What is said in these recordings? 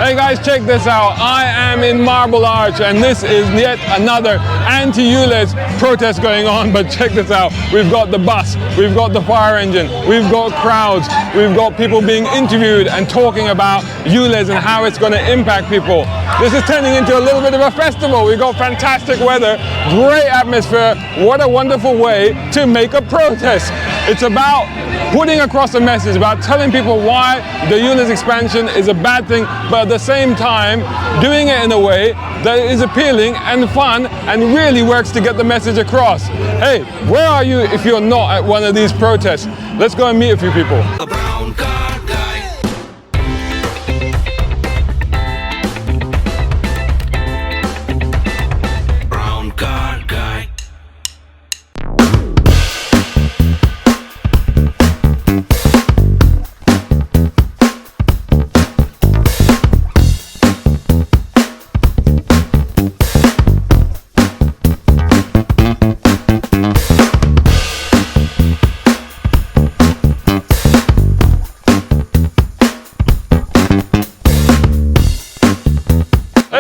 Hey guys, check this out. I am in Marble Arch and this is yet another Anti ULEZ protest going on, but check this out. We've got the bus, we've got the fire engine, we've got crowds, we've got people being interviewed and talking about ULEZ and how it's going to impact people. This is turning into a little bit of a festival. We've got fantastic weather, great atmosphere. What a wonderful way to make a protest. It's about putting across a message, about telling people why the ULEZ expansion is a bad thing, but at the same time doing it in a way that is appealing and fun and really works to get the message across. Hey, where are you if you're not at one of these protests? Let's go and meet a few people.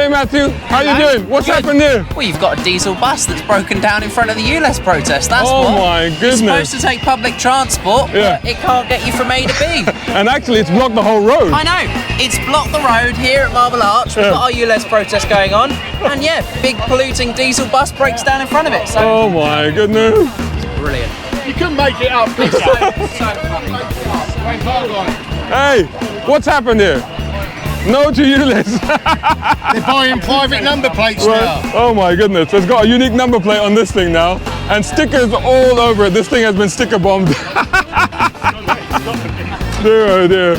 Matthew, how you doing? What's happened here? Well, you've got a diesel bus that's broken down in front of the ULEZ protest. That's oh my goodness. It's supposed to take public transport, but it can't get you from A to B. And actually, it's blocked the whole road. I know. It's blocked the road here at Marble Arch. We've got our ULEZ protest going on, and big polluting diesel bus breaks down in front of it. So oh my goodness. Brilliant. You couldn't make it up. Hey, what's happened here? No to ULEZ. They're buying private number plates now. Oh my goodness, it's got a unique number plate on this thing now, and stickers all over it. This thing has been sticker bombed. Dear, oh dear.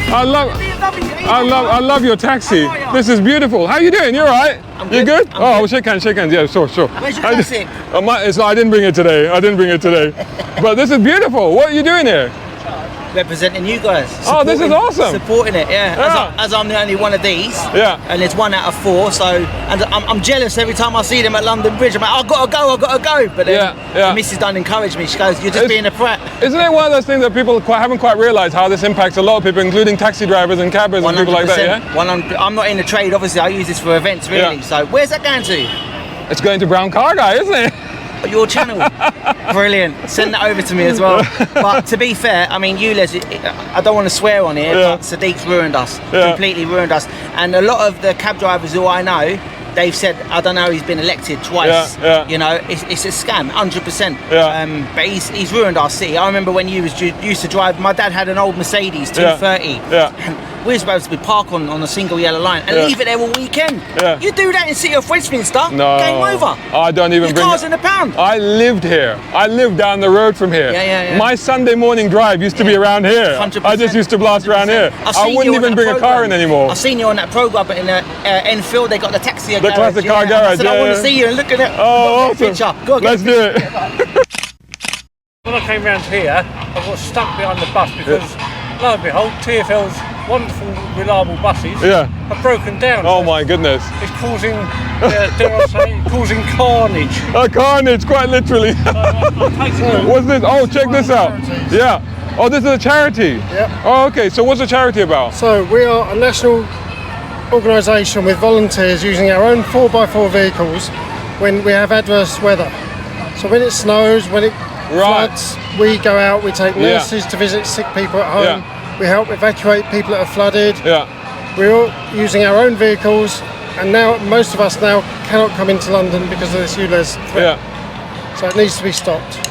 I love your taxi. This is beautiful. How you doing? You all right? You good? Oh, shake hands. Yeah, sure. Where's your taxi? I didn't bring it today. But this is beautiful. What are you doing here? Representing you guys. Oh, this is awesome. Supporting it, as I'm the only one of these. Yeah. And it's 1 out of 4, so, and I'm jealous every time I see them at London Bridge. I'm like, I've got to go. But then the missus don't encourage me. She goes, you're just being a prat. Isn't it one of those things that people haven't quite realised how this impacts a lot of people, including taxi drivers and cabbers and people like that, yeah? 100%. I'm not in the trade, obviously. I use this for events, really. So where's that going to? It's going to Brown Car Guy, isn't it? Your channel. Brilliant. Send that over to me as well. But to be fair, I mean, ULEZ, I don't want to swear on here, but Sadiq's ruined us. Completely ruined us. And a lot of the cab drivers who I know, they've said, I don't know, he's been elected twice. You know, it's a scam, 100%. But he's ruined our city. I remember when you used to drive, my dad had an old Mercedes 230. And we're supposed to be parked on a single yellow line and leave it there all weekend. You do that in City of Westminster, game over. I don't even Your car's in a pound. I lived here. I lived down the road from here. My Sunday morning drive used to be around here. 100%. I just used to blast around here. I wouldn't even bring a car in anymore. I've seen you on that program in Enfield. They got the taxi the classic car garage. I said, I want to see you and look at it. Oh, awesome. Go on, let's do it. When I came round here, I got stuck behind the bus because, lo and behold, TfL's wonderful, reliable buses have broken down. Oh my goodness. It's causing, dare I say, causing carnage. Carnage, quite literally. What's this? Oh, check this out. Yeah. Oh, this is a charity? Yeah. Oh, okay. So what's the charity about? So we are a national organisation with volunteers using our own 4x4 vehicles when we have adverse weather. So when it snows, when it floods, we go out, we take nurses to visit sick people at home, we help evacuate people that are flooded. We're all using our own vehicles, and now most of us now cannot come into London because of this ULEZ threat. So it needs to be stopped.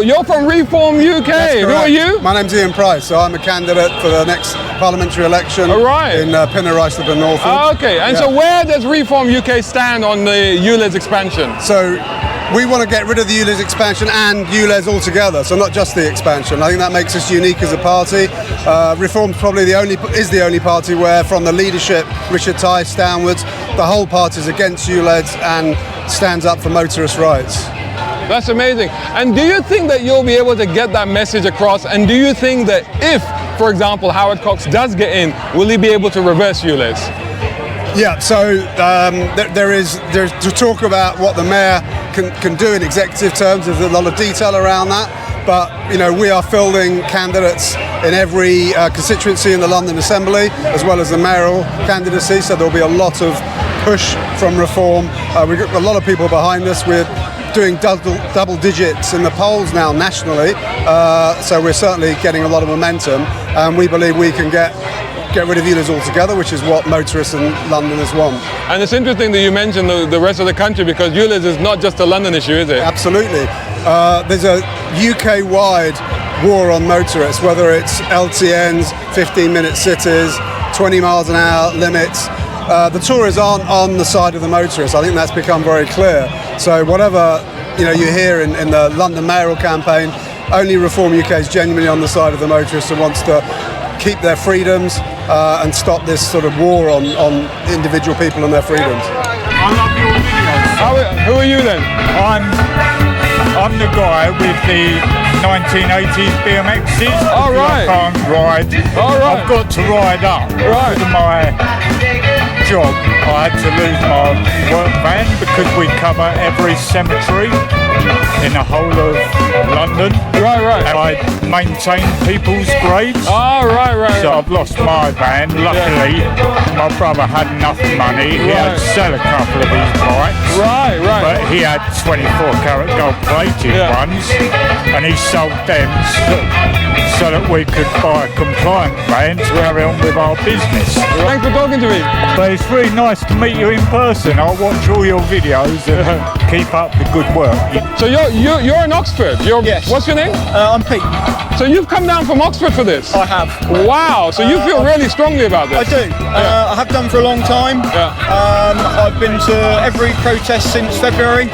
you're from Reform UK. Who are you? My name's Ian Price, so I'm a candidate for the next parliamentary election in Pinner, Ruislip and Norfolk. Oh, okay, and so where does Reform UK stand on the ULEZ expansion? So we want to get rid of the ULEZ expansion and ULEZ altogether, so not just the expansion. I think that makes us unique as a party. Reform's probably is the only party where, from the leadership, Richard Tice downwards, the whole party is against ULEZ and stands up for motorist rights. That's amazing. And do you think that you'll be able to get that message across? And do you think that if, for example, Howard Cox does get in, will he be able to reverse ULEZ? Yeah, so there's to talk about what the mayor can do in executive terms. There's a lot of detail around that, but you know, we are fielding candidates in every constituency in the London Assembly, as well as the mayoral candidacy. So there'll be a lot of push from Reform. We've got a lot of people behind us. We're doing double digits in the polls now nationally, so we're certainly getting a lot of momentum, and we believe we can get rid of ULEZ altogether, which is what motorists in Londoners want. And it's interesting that you mentioned the rest of the country, because ULEZ is not just a London issue, is it? Absolutely. There's a UK-wide war on motorists, whether it's LTNs, 15-minute cities, 20 miles an hour limits. The Tories aren't on the side of the motorists. I think that's become very clear. So whatever you hear in the London mayoral campaign, only Reform UK is genuinely on the side of the motorists and wants to keep their freedoms and stop this sort of war on individual people and their freedoms. I love your videos. Who are you then? I'm the guy with the 1980s BMXs. All right. I can't ride. All right. I've got to ride up. Right. To my job, I had to lose my work van because we cover every cemetery in the whole of London. Right. And I maintain people's graves. Oh, right. So I've lost my van. Luckily, my brother had enough money. He had to sell a couple of his bikes. Right. But he had 24-carat gold-plated ones, and he sold them so that we could buy a compliant van to carry on with our business. Thanks for talking to me. But it's really nice to meet you in person. I'll watch all your videos and keep up the good work. So you're in Oxford. Yes. What's your name? I'm Pete. So you've come down from Oxford for this? I have. Wow. So you feel really strongly about this? I do. I have done for a long time. I've been to every protest since February.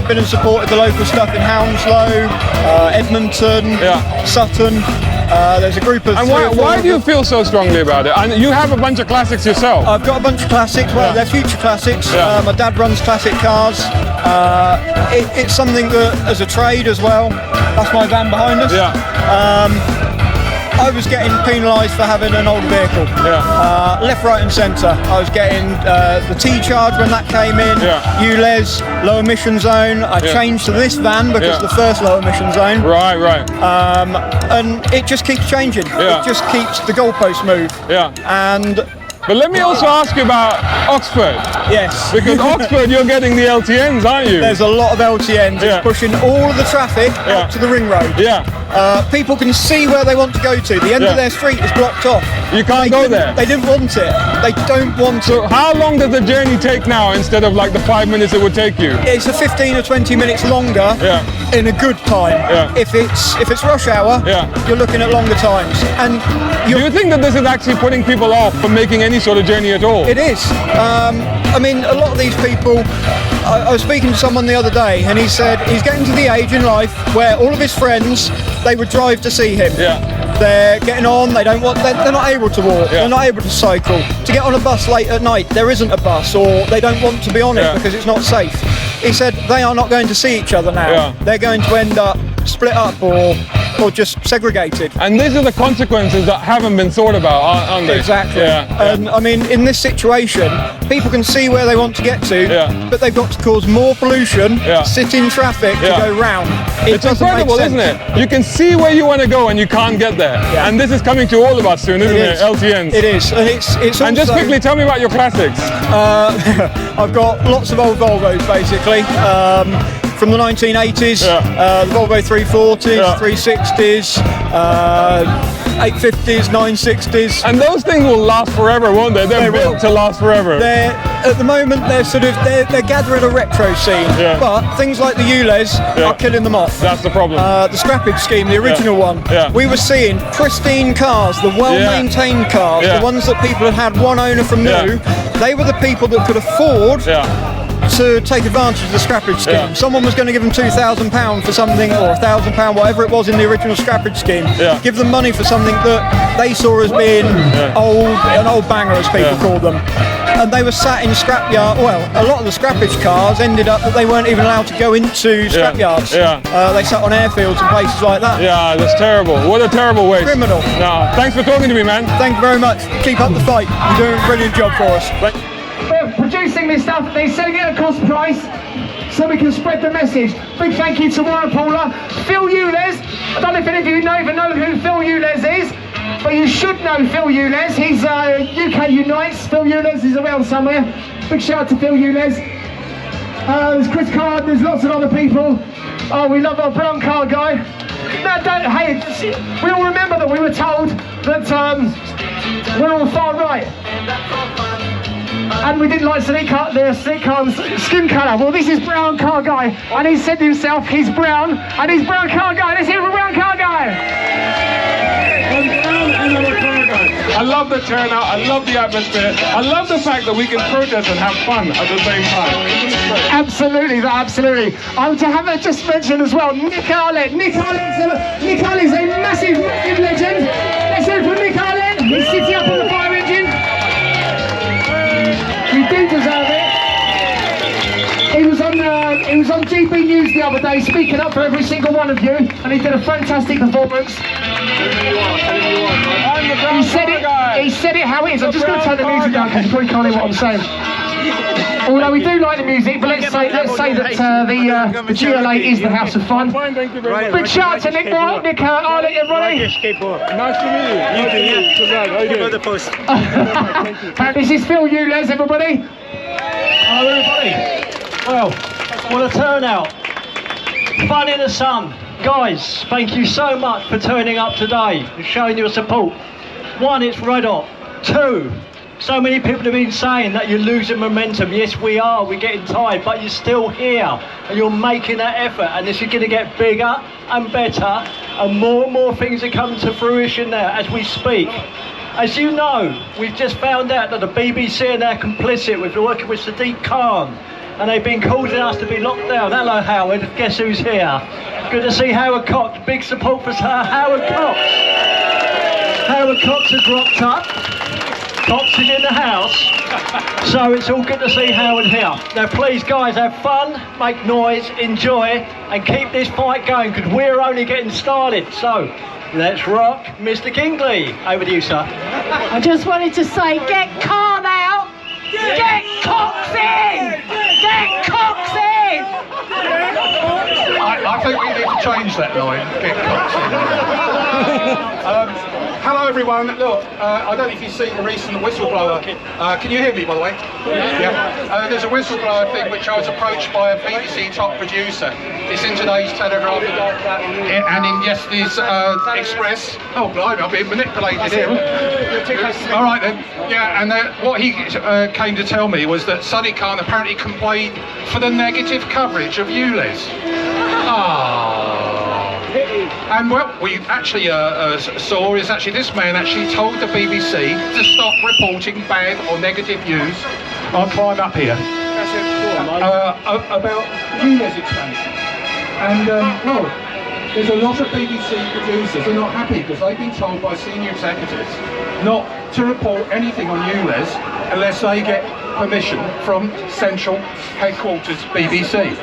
Been and supported the local stuff in Hounslow, Edmonton, Sutton. There's a group of. And why do you feel so strongly about it? And you have a bunch of classics yourself. I've got a bunch of classics. Well, they're future classics. My dad runs classic cars. It's something that, as a trade as well, that's my van behind us. I was getting penalised for having an old vehicle. Left, right and centre. I was getting the T-charge when that came in, ULEZ, low emission zone. I changed to this van because the first low emission zone. Right. And it just keeps changing. It just keeps the goalposts move. But let me also ask you about Oxford. Yes. Because Oxford, you're getting the LTNs, aren't you? There's a lot of LTNs. It's pushing all of the traffic out to the ring road. People can see where they want to go to. The end of their street is blocked off. You can't go there. They didn't want it. They don't want it. So how long does the journey take now instead of like the 5 minutes it would take you? It's a 15 or 20 minutes longer in a good time. If it's rush hour, you're looking at longer times. And do you think that this is actually putting people off from making any sort of journey at all? It is. I mean, a lot of these people, I was speaking to someone the other day and he said he's getting to the age in life where all of his friends, they would drive to see him. They're getting on, they're not able to walk, they're not able to cycle. To get on a bus late at night, there isn't a bus, or they don't want to be on it because it's not safe. He said they are not going to see each other now. They're going to end up split up or just segregated. And these are the consequences that haven't been thought about, aren't they? Exactly. And I mean, in this situation, people can see where they want to get to, but they've got to cause more pollution, sit in traffic to go round. It's incredible, isn't it? You can see where you want to go and you can't get there. And this is coming to all of us soon, isn't it? LTNs. It is, and it's also. And just quickly, tell me about your classics. I've got lots of old Volvos, basically. From the 1980s, the Volvo 340s, 360s, 850s, 960s. And those things will last forever, won't they? They're built to last forever. At the moment, they're gathering a retro scene, but things like the ULEZ are killing them off. That's the problem. The scrappage scheme, the original one, we were seeing pristine cars, the well-maintained cars, the ones that people had one owner from new. They were the people that could afford to take advantage of the scrappage scheme. Someone was going to give them £2,000 for something, or £1,000, whatever it was in the original scrappage scheme. Give them money for something that they saw as being an old banger, as people call them. And they were sat in scrapyard. Well, a lot of the scrappage cars ended up that they weren't even allowed to go into scrapyards. They sat on airfields and places like that. Yeah, that's terrible. What a terrible waste. Criminal. No, thanks for talking to me, man. Thank you very much. Keep up the fight. You're doing a brilliant job for us. We're producing this stuff. They're selling it at a cost price so we can spread the message. Big thank you to Warren Paula. Phil ULEZ. I don't know if any of you even know who Phil ULEZ is, but you should know Phil ULEZ. He's UK Unites. Phil ULEZ is around somewhere. Big shout out to Phil ULEZ. There's Chris Card, there's lots of other people. Oh, we love our brown car guy. No, hey, we all remember that we were told that we're all far right. And we didn't like the skin colour. Well, this is brown car guy, and he said to himself, he's brown, and he's brown car guy. Let's hear for brown car guy. I love the turnout, I love the atmosphere, I love the fact that we can protest and have fun at the same time. Absolutely, absolutely. To have just mentioned as well, Nick Arlett. Nick Arlett's a massive legend. Let's hear for Nick Arlett. He's sitting up on the fire engine. You do deserve it. He was on GB News the other day, speaking up for every single one of you, and he did a fantastic performance. He said it how it is. I'm just going to turn the music down because you probably can't hear what I'm saying. Although we do like the music, but let's say that the GLA is the house of fun. Big shout out to Nick Arlett, everybody. Nice to meet you. This is Phil ULEZ, everybody. Hello, everybody. Well, what a turnout. Fun in the sun. Guys, thank you so much for turning up today and showing your support. One, it's red hot. Two, so many people have been saying that you're losing momentum. Yes, we are. We're getting tired, but you're still here and you're making that effort. And this is going to get bigger and better, and more things are coming to fruition now as we speak. As you know, we've just found out that the BBC are now complicit with working with Sadiq Khan, and they've been causing us to be locked down. Hello, Howard. Guess who's here? Good to see Howard Cox. Big support for Howard Cox. Howard Cox has rocked up. Cox is in the house. So it's all good to see Howard here. Now, please, guys, have fun, make noise, enjoy, and keep this fight going, because we're only getting started. So, let's rock. Mr. Kingley, over to you, sir. I just wanted to say, get Khan out! Get Cox in! Get Cox in! I think we need to change that line. Get Cox in. Hello everyone. Look, I don't know if you've seen the recent whistleblower. Can you hear me, by the way? Yeah. There's a whistleblower thing which I was approached by a BBC top producer. It's in today's Telegraph and in yesterday's Express. Oh, blimey, I'm being manipulated here. All right then. Yeah, and what he came to tell me was that Sadiq Khan apparently complained for the negative coverage of ULEZ. And what we actually saw is actually this man actually told the BBC to stop reporting bad or negative news. I'll climb up here. About ULEZ expansion. And well, there's a lot of BBC producers who are not happy because they've been told by senior executives not to report anything on ULEZ unless they get permission from central headquarters BBC.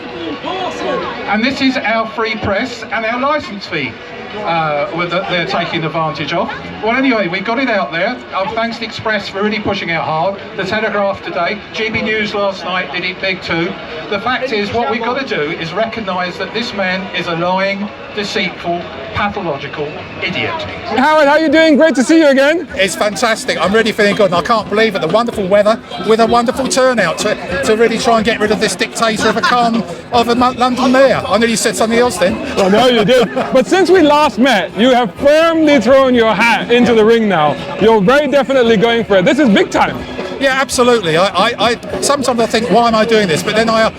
And this is our free press and our licence fee that they're taking advantage of. Well, anyway, we got it out there. Thanks to Express for really pushing out hard. The Telegraph today, GB News last night did it big too. The fact is, what we've got to do is recognise that this man is a lying, deceitful, pathological idiot. Howard, how are you doing? Great to see you again. It's fantastic. I'm really feeling good, and I can't believe it. The wonderful weather with a wonderful turnout to really try and get rid of this dictator of a London mayor. I nearly said something else then. I know you did. But since we last met, you have firmly thrown your hat into the ring now. You're very definitely going for it. This is big time. Yeah, absolutely. I sometimes I think, why am I doing this? But then I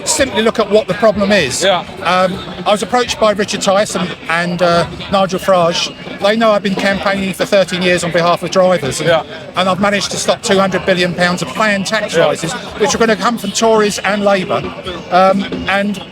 simply look at what the problem is. Yeah. I was approached by Richard Tyson and Nigel Farage. They know I've been campaigning for 13 years on behalf of drivers, and I've managed to stop £200 billion of planned tax rises, which are going to come from Tories and Labour. And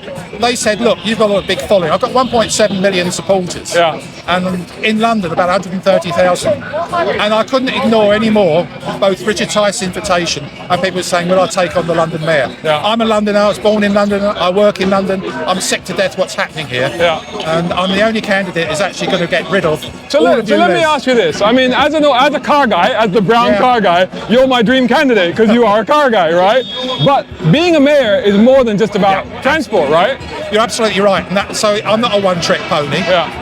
they said, look, you've got a big following. I've got 1.7 million supporters, and in London about 130,000. And I couldn't ignore anymore both Richard Tyson's invitation and people saying, will I take on the London mayor? I'm a Londoner, I was born in London, I work in London, I'm sick to death what's happening here. And I'm the only candidate who's actually going to get rid of So let me ask you this. I mean, as a car guy, as the brown car guy, you're my dream candidate because you are a car guy, right? But being a mayor is more than just about transport, right? You're absolutely right. And so I'm not a one-trick pony.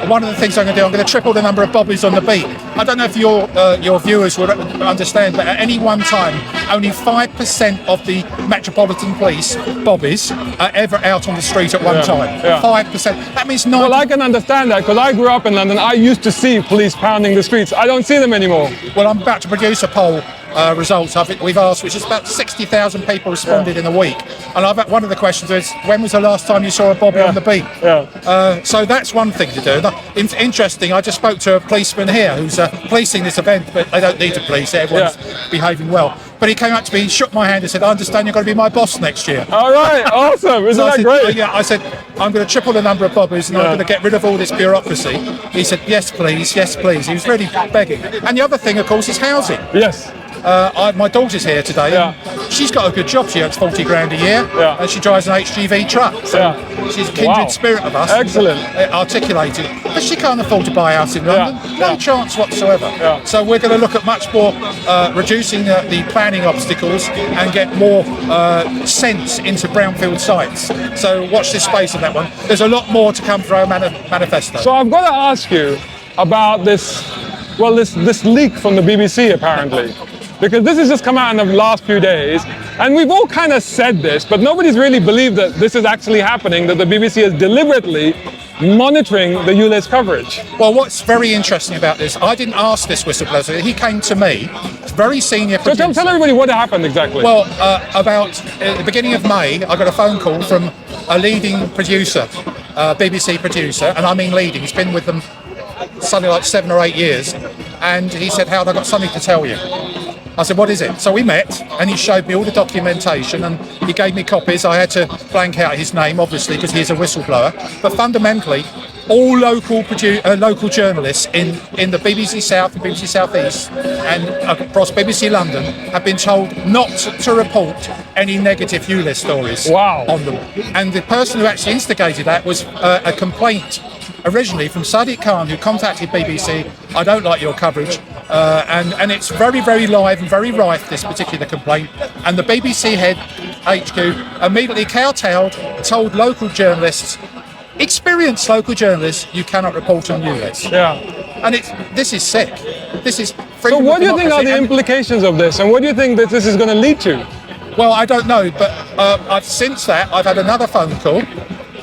One of the things I'm going to do, I'm going to triple the number of bobbies on the beat. I don't know if your viewers would understand, but at any one time, only 5% of the Metropolitan Police bobbies are ever out on the street at one time. 5%. That means 90%. Well, I can understand that because I grew up in London. I used to see police pounding the streets. I don't see them anymore. Well, I'm about to produce a poll. Results we've asked, which is about 60,000 people responded in a week, and one of the questions is, when was the last time you saw a bobby on the beat? So that's one thing to do. Interesting, I just spoke to a policeman here who's policing this event, but they don't need to police it, everyone's behaving well. But he came up to me, shook my hand and said, I understand you're going to be my boss next year. All right, awesome, isn't that great? Yeah, I said, I'm going to triple the number of bobbies and I'm going to get rid of all this bureaucracy. He said, yes please, yes please. He was really begging. And the other thing, of course, is housing. Yes. My daughter's here today. She's got a good job. She earns 40 grand a year, and she drives an HGV truck. So she's a kindred spirit of us. Excellent. Articulated, but she can't afford to buy a house in London. No chance whatsoever. So we're going to look at much more reducing the planning obstacles and get more sense into brownfield sites. So watch this space on that one. There's a lot more to come through our manifesto. So I've got to ask you about this leak from the BBC apparently. Because this has just come out in the last few days, and we've all kind of said this, but nobody's really believed that this is actually happening, that the BBC is deliberately monitoring the ULEZ coverage. Well, what's very interesting about this, I didn't ask this whistleblower, he came to me, very senior producer. So tell everybody what happened exactly. Well, about the beginning of May, I got a phone call from a leading producer, BBC producer, and I mean leading, he's been with them something like 7 or 8 years, and he said, Howard, I've got something to tell you. I said, what is it? So we met, and he showed me all the documentation, and he gave me copies. I had to blank out his name, obviously, because he's a whistleblower. But fundamentally, all local journalists in the BBC South and BBC South East and across BBC London have been told not to report any negative ULEZ stories on them. And the person who actually instigated that was a complaint originally from Sadiq Khan, who contacted BBC, I don't like your coverage, and it's very, very live and very rife, this particular complaint, and the BBC head HQ immediately kowtowed, told local journalists, experienced local journalists, you cannot report on ULEZ. And this is sick. This is freedom. So what do you think are the implications of this, and what do you think that this is going to lead to? Well, I don't know, but since that I've had another phone call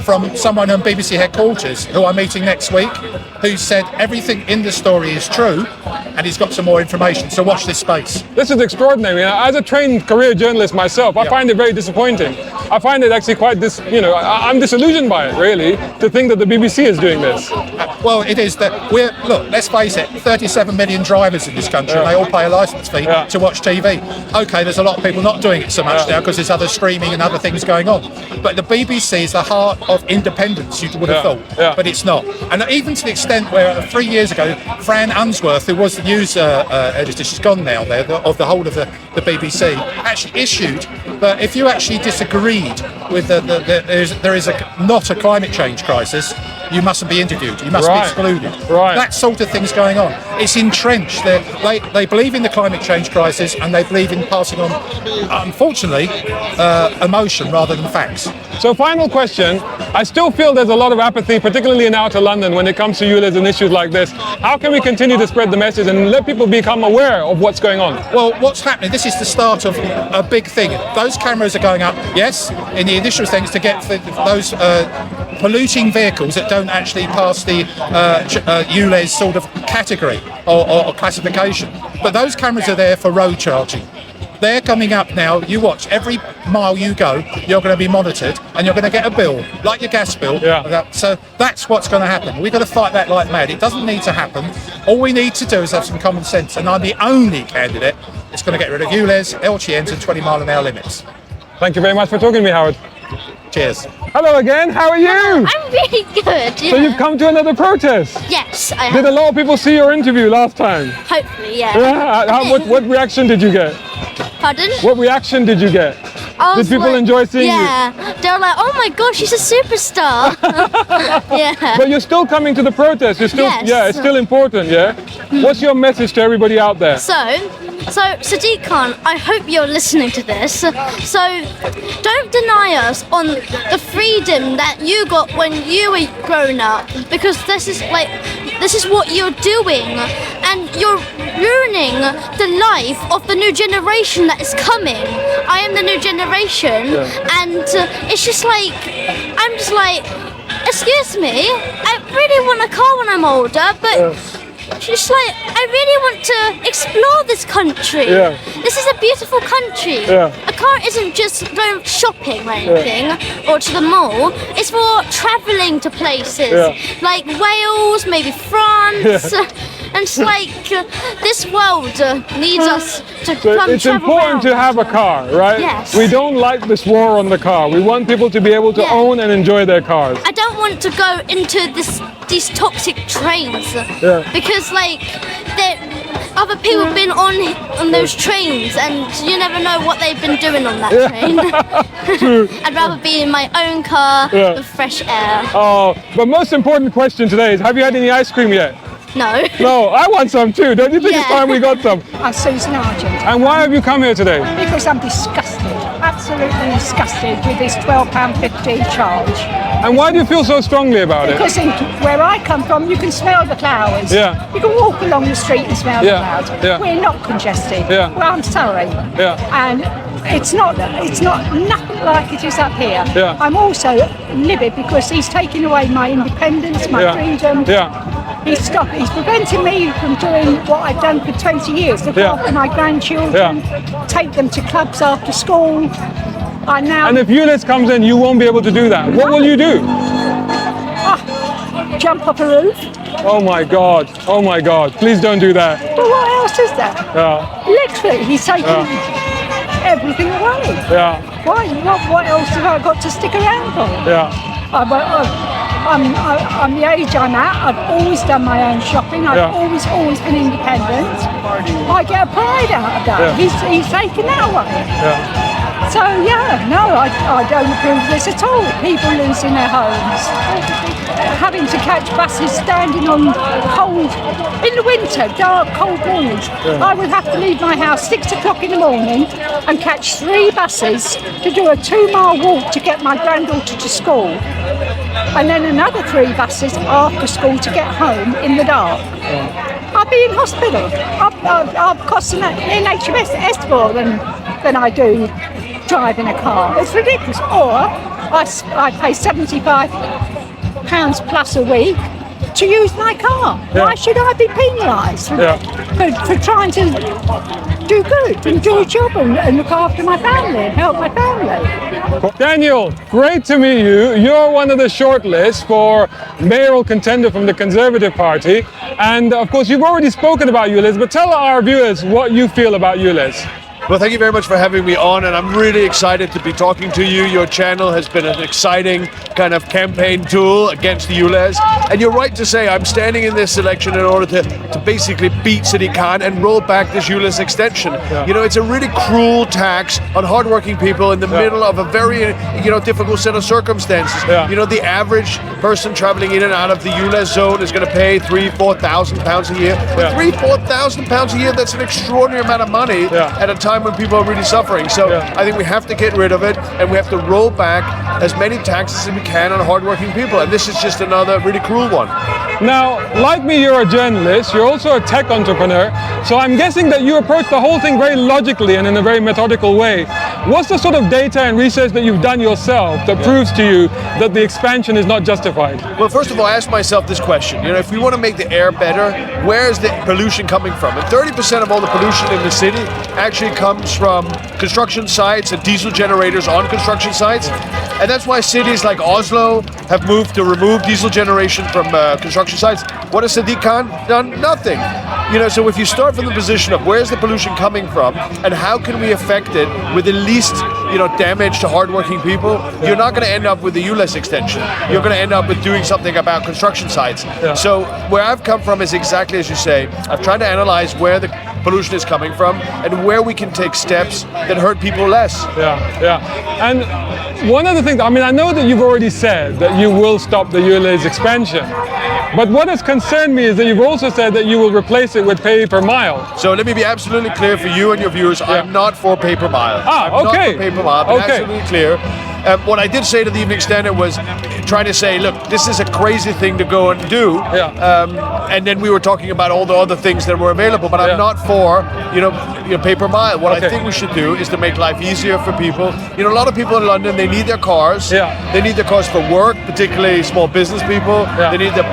from someone on BBC headquarters who I'm meeting next week, who said everything in the story is true and he's got some more information, so watch this space. This is extraordinary. As a trained career journalist myself, I find it very disappointing. I find it actually quite I'm disillusioned by it, really, to think that the BBC is doing this. Well, it is that look, let's face it, 37 million drivers in this country, and they all pay a licence fee to watch TV. Okay, there's a lot of people not doing it so much now because there's other streaming and other things going on. But the BBC is the heart of independence, you would have thought, but it's not. And even to the extent where 3 years ago, Fran Unsworth, who was the news editor, she's gone now there, of the whole of the BBC, actually issued that if you actually disagreed with there is not a climate change crisis, you mustn't be interviewed, you must be excluded. Right. That sort of thing's going on. It's entrenched. They believe in the climate change crisis, and they believe in passing on, unfortunately, emotion rather than facts. So final question, I still feel there's a lot of apathy, particularly in outer London, when it comes to ULEZ and issues like this. How can we continue to spread the message and let people become aware of what's going on? Well, what's happening, this is the start of a big thing. Those cameras are going up, yes, in the initial things to get those polluting vehicles that don't actually pass the ULEZ sort of category or classification. But those cameras are there for road charging. They're coming up now. You watch, every mile you go, you're going to be monitored and you're going to get a bill, like your gas bill. Yeah. So that's what's going to happen. We've got to fight that like mad. It doesn't need to happen. All we need to do is have some common sense. And I'm the only candidate that's going to get rid of ULEZ, LTNs and 20-mile-an-hour limits. Thank you very much for talking to me, Howard. Cheers. Hello again, how are you? I'm really good. Yeah. So you've come to another protest? Yes, I have. Did a lot of people see your interview last time? Hopefully, yeah. What reaction did you get? Pardon? What reaction did you get? Did people enjoy seeing you? Yeah, they were like, oh my gosh, she's a superstar. Yeah. But you're still coming to the protest. You're still, Yes. yeah, it's still important, yeah? What's your message to everybody out there? So Sadiq Khan, I hope you're listening to this. So don't deny us on the freedom that you got when you were grown up, because this is what you're doing, and you're ruining the life of the new generation that is coming. I am the new generation, and it's just like, I'm just like, excuse me, I really want a car when I'm older, but just like, I really want to explore this country. Yeah. This is a beautiful country. Yeah. A car isn't just going shopping or anything, or to the mall. It's for travelling to places like Wales, maybe France. And it's like this world needs us to come It's travel important around. to have a car, right? Yes. We don't like this war on the car. We want people to be able to own and enjoy their cars. I don't want to go into these toxic trains because like other people have been on those trains, and you never know what they've been doing on that train. I'd rather be in my own car with fresh air. Oh, but most important question today is, have you had any ice cream yet? No. No, I want some too. Don't you think it's time we got some? I'm Susan Argent. And why have you come here today? Because I'm disgusted, absolutely disgusted with this £12.50 charge. And why do you feel so strongly about it? Because where I come from, you can smell the flowers. Yeah. You can walk along the street and smell the flowers. Yeah. We're not congested. Yeah. Well, I'm sorry. Yeah. And it's not nothing like it is up here. Yeah. I'm also livid because he's taking away my independence, my freedom. Yeah. He's preventing me from doing what I've done for 20 years, look after my grandchildren, take them to clubs after school. And if ULEZ comes in, you won't be able to do that. What will you do? Jump off a roof. Oh my God, oh my God, please don't do that. Well, what else is there? Yeah. Literally, he's taking everything away. Yeah. Why? What else have I got to stick around for? Yeah. I'm the age I'm at. I've always done my own shopping. I've always been independent. I get a pride out of that. Yeah. He's taken that away. Yeah. So I don't approve of this at all. People losing their homes, having to catch buses standing on cold, in the winter, dark, cold mornings. I would have to leave my house 6 o'clock in the morning and catch 3 buses to do a 2-mile walk to get my granddaughter to school. And then another 3 buses after school to get home in the dark. I'll be in hospital. I'll cost an NHS more than I do driving a car. It's ridiculous. Or I pay £75 plus a week to use my car. Why should I be penalised for trying to do good and do a job and look after my family and help my family? Daniel, great to meet you. You're one of the shortlists for mayoral contender from the Conservative Party. And of course, you've already spoken about ULEZ, but tell our viewers what you feel about ULEZ. Well, thank you very much for having me on, and I'm really excited to be talking to you. Your channel has been an exciting kind of campaign tool against the ULEZ, and you're right to say I'm standing in this election in order to basically beat Sadiq Khan and roll back this ULEZ extension. You know, it's a really cruel tax on hardworking people in the middle of a very, difficult set of circumstances. You know, the average person traveling in and out of the ULEZ zone is going to pay £3,000-4,000 a year. £3,000-4,000 a year, that's an extraordinary amount of money at a time when people are really suffering. So I think we have to get rid of it, and we have to roll back as many taxes as we can on hardworking people, and this is just another really cruel one. Now, like me, you're a journalist, you're also a tech entrepreneur, so I'm guessing that you approach the whole thing very logically and in a very methodical way. What's the sort of data and research that you've done yourself that proves to you that the expansion is not justified? Well, first of all, I ask myself this question. You know, if we want to make the air better, where is the pollution coming from? And 30% of all the pollution in the city actually comes from construction sites and diesel generators on construction sites. And that's why cities like Oslo have moved to remove diesel generation from construction sites. What has Sadiq Khan done? Nothing. You know, so if you start from the position of where's the pollution coming from and how can we affect it with the least, damage to hardworking people, you're not going to end up with the ULEZ extension. You're going to end up with doing something about construction sites. So where I've come from is exactly as you say. I've tried to analyze where the pollution is coming from and where we can take steps that hurt people less. And one of the things, I know that you've already said that you will stop the ULEZ expansion, but what has concerned me is that you've also said that you will replace it with pay per mile. So let me be absolutely clear for you and your viewers, I'm not for pay per mile. I'm not for pay per mile, but absolutely clear. What I did say to the Evening Standard was trying to say, look, this is a crazy thing to go and do. And then we were talking about all the other things that were available, but I'm not for, pay per mile. What I think we should do is to make life easier for people. You know, a lot of people in London, they need their cars. They need their cars for work, particularly small business people. They need the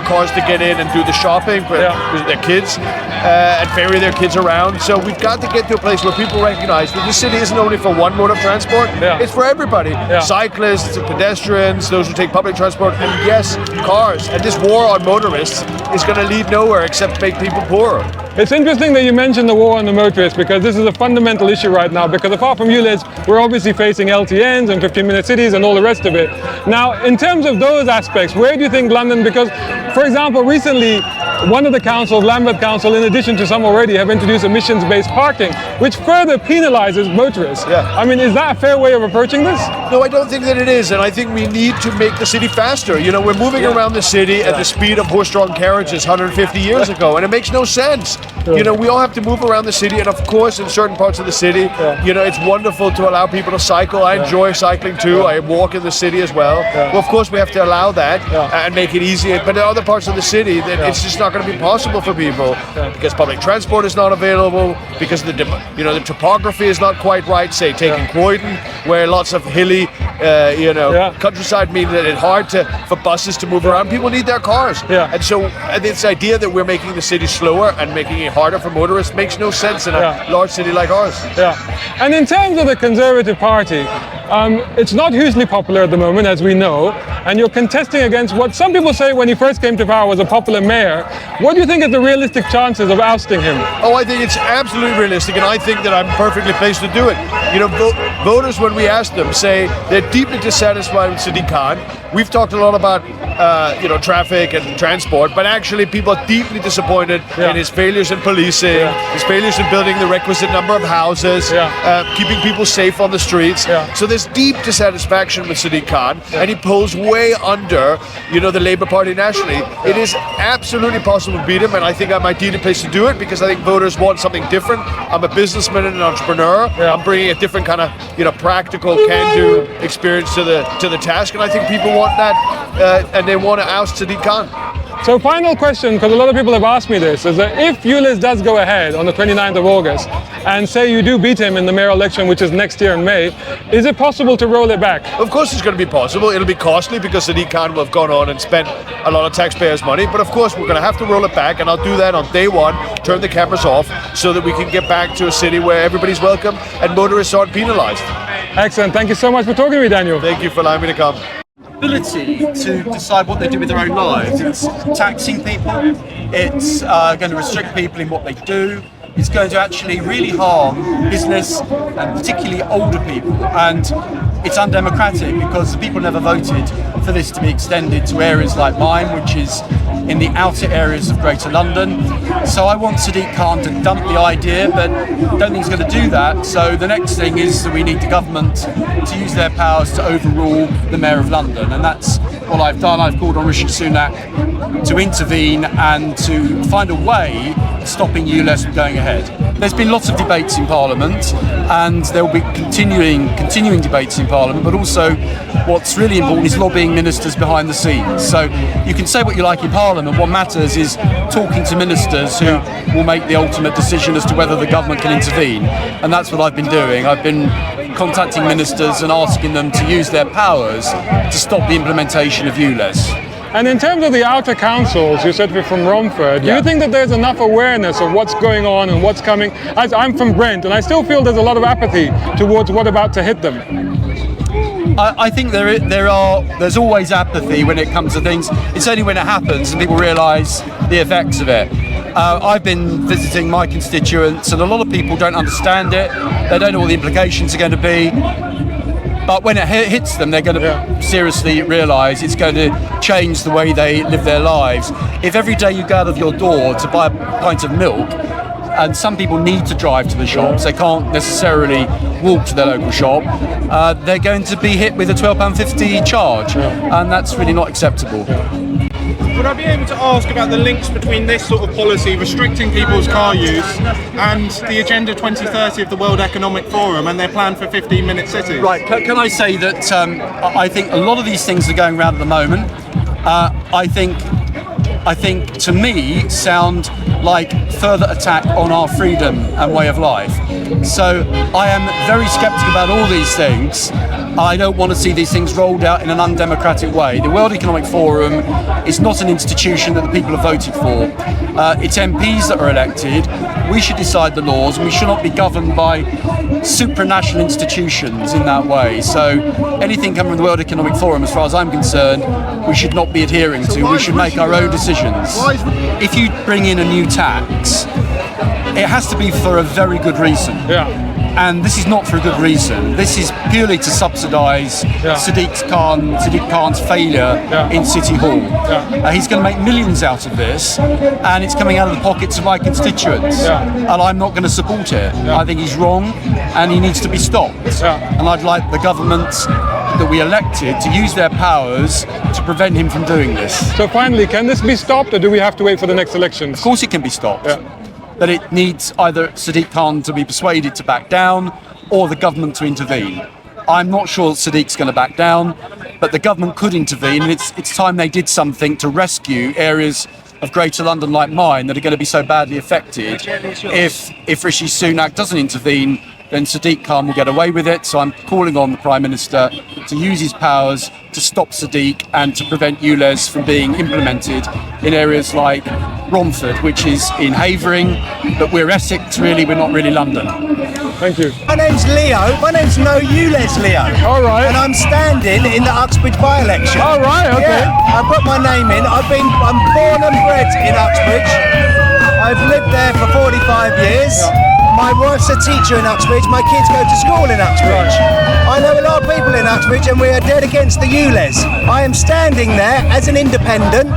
cars to get in and do the shopping for their kids and ferry their kids around. So we've got to get to a place where people recognize that this city isn't only for one mode of transport, it's for everybody. Cyclists, pedestrians, those who take public transport, and yes, cars. And this war on motorists is going to lead nowhere except make people poorer. It's interesting that you mentioned the war on the motorists, because this is a fundamental issue right now, because apart from ULEZ, we're obviously facing LTNs and 15-minute cities and all the rest of it. Now, in terms of those aspects, where do you think London, because, for example, recently, one of the councils, Lambeth Council, in addition to some already, have introduced emissions-based parking, which further penalises motorists. Is that a fair way of approaching this? No, I don't think that it is, and I think we need to make the city faster. You know, we're moving around the city at the speed of horse-drawn carriages 150 years ago, and it makes no sense. You know, we all have to move around the city, and of course, in certain parts of the city, it's wonderful to allow people to cycle. I enjoy cycling too. I walk in the city as well. Well, of course, we have to allow that and make it easy. But in other parts of the city, it's just not going to be possible for people because public transport is not available, because the topography is not quite right. Say, taking Croydon, where lots of hilly, countryside means that it's hard for buses to move around. People need their cars, and so this idea that we're making the city slower and making it harder for motorists makes no sense in a large city like ours. And in terms of the Conservative Party, it's not hugely popular at the moment, as we know, and you're contesting against what some people say when he first came to power was a popular mayor. What do you think is the realistic chances of ousting him? Oh, I think it's absolutely realistic, and I think that I'm perfectly placed to do it. You know, voters, when we ask them, say they're deeply dissatisfied with Sadiq Khan. We've talked a lot about, traffic and transport, but actually people are deeply disappointed in his failures in policing, his failures in building the requisite number of houses, keeping people safe on the streets. So there's deep dissatisfaction with Sadiq Khan, and he polls way under, the Labour Party nationally. It is absolutely possible to beat him, and I think I'm ideally placed to do it because I think voters want something different. I'm a businessman and an entrepreneur. I'm bringing a different kind of, practical, can-do experience to the task, and I think people want that, and they want to oust Sadiq Khan. So final question, because a lot of people have asked me this, is that if ULEZ does go ahead on the 29th of August, and say you do beat him in the mayoral election, which is next year in May, is it possible to roll it back? Of course it's going to be possible. It'll be costly because Sadiq Khan will have gone on and spent a lot of taxpayers' money, but of course we're going to have to roll it back, and I'll do that on day one, turn the cameras off, so that we can get back to a city where everybody's welcome and motorists aren't penalised. Excellent. Thank you so much for talking to me, Daniel. Thank you for allowing me to come. Ability to decide what they do with their own lives. It's taxing people, it's going to restrict people in what they do, it's going to actually really harm business and particularly older people. And it's undemocratic because the people never voted for this to be extended to areas like mine, which is in the outer areas of Greater London. So I want Sadiq Khan to dump the idea, but I don't think he's going to do that. So the next thing is that we need the government to use their powers to overrule the Mayor of London, and that's what I've done. I've called on Rishi Sunak to intervene and to find a way of stopping ULEZ from going ahead. There's been lots of debates in Parliament, and there will be continuing debates in Parliament, but also what's really important is lobbying ministers behind the scenes. So you can say what you like in Parliament, what matters is talking to ministers who will make the ultimate decision as to whether the government can intervene, and that's what I've been doing. I've been contacting ministers and asking them to use their powers to stop the implementation of ULEZ. And in terms of the outer councils, you said we're from Romford, do you think that there's enough awareness of what's going on and what's coming? As I'm from Brent, and I still feel there's a lot of apathy towards what's about to hit them. I think there's always apathy when it comes to things. It's only when it happens and people realise the effects of it. I've been visiting my constituents, and a lot of people don't understand it. They don't know what the implications are going to be. But when it hits them, they're going to seriously realise it's going to change the way they live their lives. If every day you go out of your door to buy a pint of milk, and some people need to drive to the shops, they can't necessarily walk to their local shop, they're going to be hit with a £12.50 charge, and that's really not acceptable. Would I be able to ask about the links between this sort of policy, restricting people's car use, and the Agenda 2030 of the World Economic Forum and their plan for 15-minute cities? Right, can I say that I think a lot of these things are going around at the moment. I think to me sound like further attack on our freedom and way of life. So I am very sceptical about all these things. I don't want to see these things rolled out in an undemocratic way. The World Economic Forum is not an institution that the people have voted for. It's MPs that are elected. We should decide the laws, and we should not be governed by supranational institutions in that way. So anything coming from the World Economic Forum, as far as I'm concerned, we should not be adhering to. We should make our own decisions. If you bring in a new tax, it has to be for a very good reason. And this is not for a good reason. This is purely to subsidise Sadiq Khan's failure in City Hall. He's going to make millions out of this, and it's coming out of the pockets of my constituents. And I'm not going to support it. I think he's wrong, and he needs to be stopped. And I'd like the government that we elected to use their powers to prevent him from doing this. So finally, can this be stopped, or do we have to wait for the next elections? Of course it can be stopped. But it needs either Sadiq Khan to be persuaded to back down or the government to intervene. I'm not sure Sadiq's going to back down, but the government could intervene, and it's time they did something to rescue areas of Greater London like mine that are going to be so badly affected. If Rishi Sunak doesn't intervene, then Sadiq Khan will get away with it. So I'm calling on the Prime Minister to use his powers to stop Sadiq and to prevent ULEZ from being implemented in areas like Romford, which is in Havering, but we're Essex really, we're not really London. Thank you. My name's Leo. My name's No ULEZ Leo. All right. And I'm standing in the Uxbridge by-election. All right, okay. Yeah, I put my name in. I'm born and bred in Uxbridge. I've lived there for 45 years. My wife's a teacher in Uxbridge. My kids go to school in Uxbridge. I know a lot of people in Uxbridge, and we are dead against the ULEZ. I am standing there as an independent.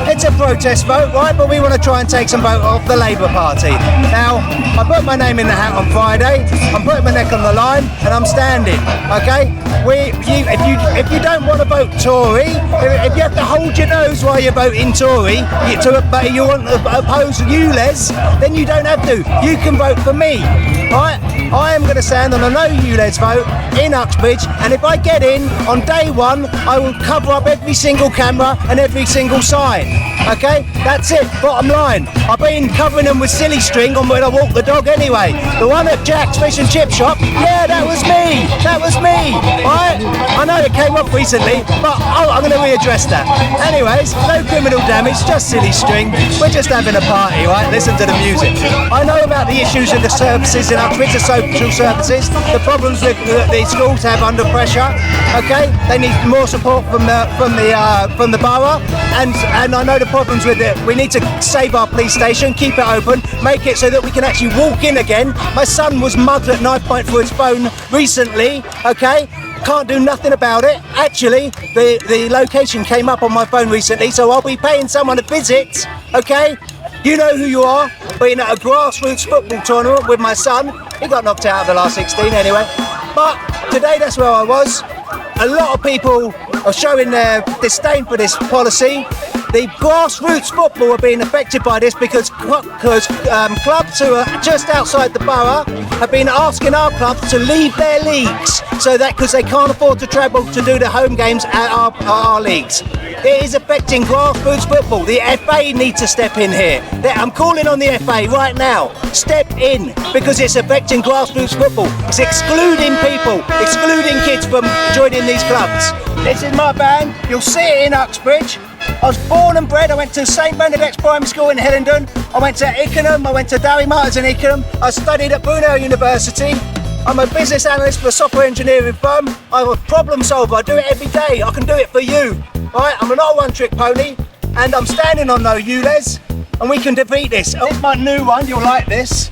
It's a protest vote, right? But we want to try and take some vote off the Labour Party. Now, I put my name in the hat on Friday. I'm putting my neck on the line, and I'm standing. Okay? If you don't want to vote Tory, if you have to hold your nose while you're voting Tory, but you want to oppose ULEZ, then you don't have to. You can vote for me, right? I am going to stand on a no ULEZ vote in Uxbridge, and if I get in on day one, I will cover up every single camera and every single sign. Okay, that's it. Bottom line. I've been covering them with silly string on when I walk the dog anyway. The one at Jack's Fish and Chip Shop, yeah, that was me. That was me. Right? I know it came up recently, but I'm going to readdress that. Anyways, no criminal damage, just silly string. We're just having a party, right? Listen to the music. I know about the issues with the services in Uxbridge, the social services, the problems with the schools have under pressure. Okay, they need more support from the borough, and I know the problems with it. We need to save our police station, keep it open, make it so that we can actually walk in again. My son was mugged at knife point for his phone recently. Okay. Can't do nothing about it. Actually, the location came up on my phone recently, so I'll be paying someone to visit, okay? You know who you are. Being at a grassroots football tournament with my son. He got knocked out of the last 16 anyway. But today that's where I was. A lot of people are showing their disdain for this policy. The grassroots football are being affected by this because clubs who are just outside the borough have been asking our clubs to leave their leagues, so that because they can't afford to travel to do the home games at our leagues. It is affecting grassroots football. The FA needs to step in here. I'm calling on the FA right now. Step in, because it's affecting grassroots football. It's excluding people, excluding kids from joining these clubs. This is my band. You'll see it in Uxbridge. I was born and bred. I went to St Benedict's Primary School in Hillingdon. I went to Ickenham. I went to Darry Martins in Ickenham. I studied at Brunel University. I'm a business analyst for a software engineering firm. I'm a problem solver. I do it every day. I can do it for you. Right? I'm not a one-trick pony, and I'm standing on no ULEZ, and we can defeat this. Oh, this is my new one. You'll like this.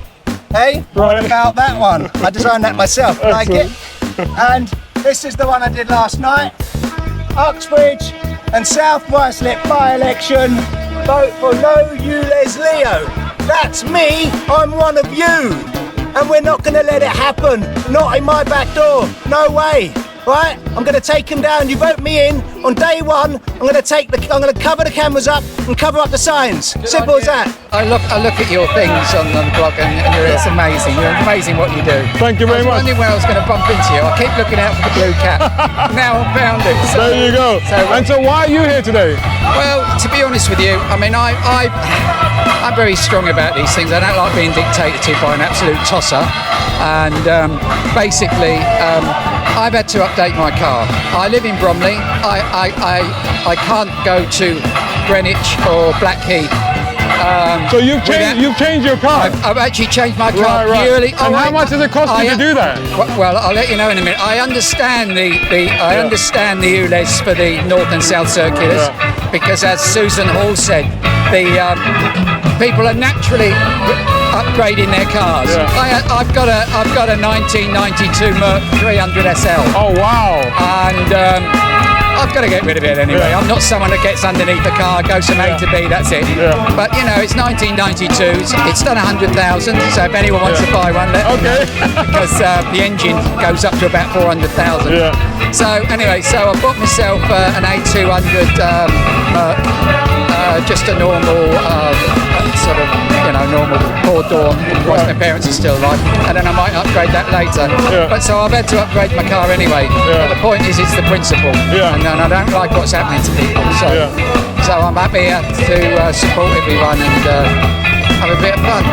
Hey, what about that one? I designed that myself. Like it? And this is the one I did last night. Uxbridge and South Ruislip by-election, vote for no ULEZ Leo. That's me, I'm one of you. And we're not gonna let it happen. Not in my back door, no way. Right? I'm gonna take him down. You vote me in on day one. I'm gonna cover the cameras up and cover up the signs. Simple as that. I look at your things on the blog, and it's amazing. You're amazing what you do. Thank you very much. I was wondering where I was going to bump into you. I keep looking out for the blue cap. Now I found it. So, there you go. So why are you here today? Well, to be honest with you, I mean, I'm very strong about these things. I don't like being dictated to by an absolute tosser. And basically, I've had to update my car. I live in Bromley. I can't go to Greenwich or Blackheath. So you've changed your car? I've actually changed my car purely. And how much does it cost you to do that? Well, I'll let you know in a minute. I understand the ULEZ for the North and South Circulars, because as Susan Hall said, the people are naturally upgrading their cars. I've got a 1992 Merc 300 SL. Oh wow! And I've got to get rid of it anyway. I'm not someone that gets underneath the car, goes from A to B, that's it. But you know, it's 1992, it's done 100,000, so if anyone wants to buy one, let me know, because the engine goes up to about 400,000. So anyway, so I bought myself an A200 just a normal sort of, you know, normal four-door, whilst my parents are still alive, and then I might upgrade that later. But so I've had to upgrade my car anyway. But the point is, it's the principle, and I don't like what's happening to people. So I'm happy to support everyone and have a bit of fun.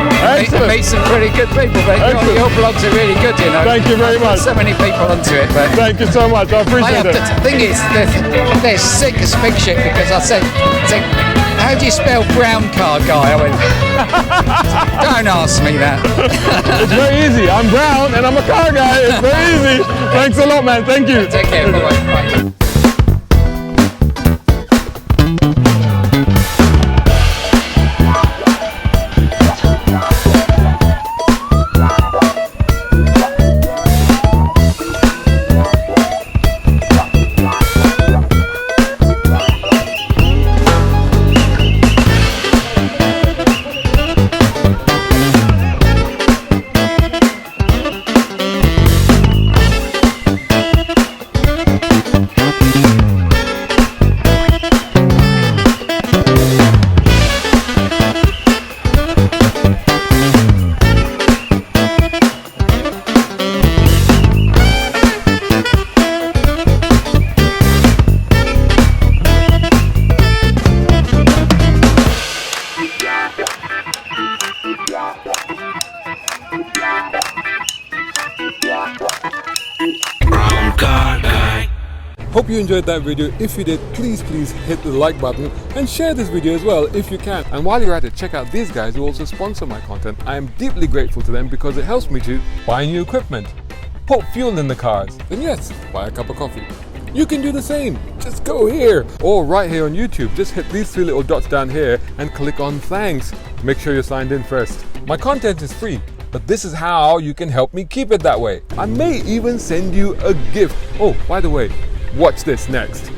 Meet some pretty good people. But your blogs are really good, you know. Thank you very much. So many people onto it. But thank you so much. I appreciate it. The thing is, they're sick as pig shit, because I said, how do you spell brown car guy? I went, don't ask me that. It's very easy. I'm brown and I'm a car guy. It's very easy. Thanks a lot, man. Thank you. Take care. Bye-bye. Hope you enjoyed that video. If you did, please hit the like button and share this video as well if you can. And while you're at it, check out these guys who also sponsor my content. I am deeply grateful to them because it helps me to buy new equipment, put fuel in the cars, and yes, buy a cup of coffee. You can do the same. Just go here or right here on YouTube. Just hit these 3 little dots down here and click on thanks. Make sure you're signed in first. My content is free, but this is how you can help me keep it that way. I may even send you a gift. Oh, by the way, watch this next.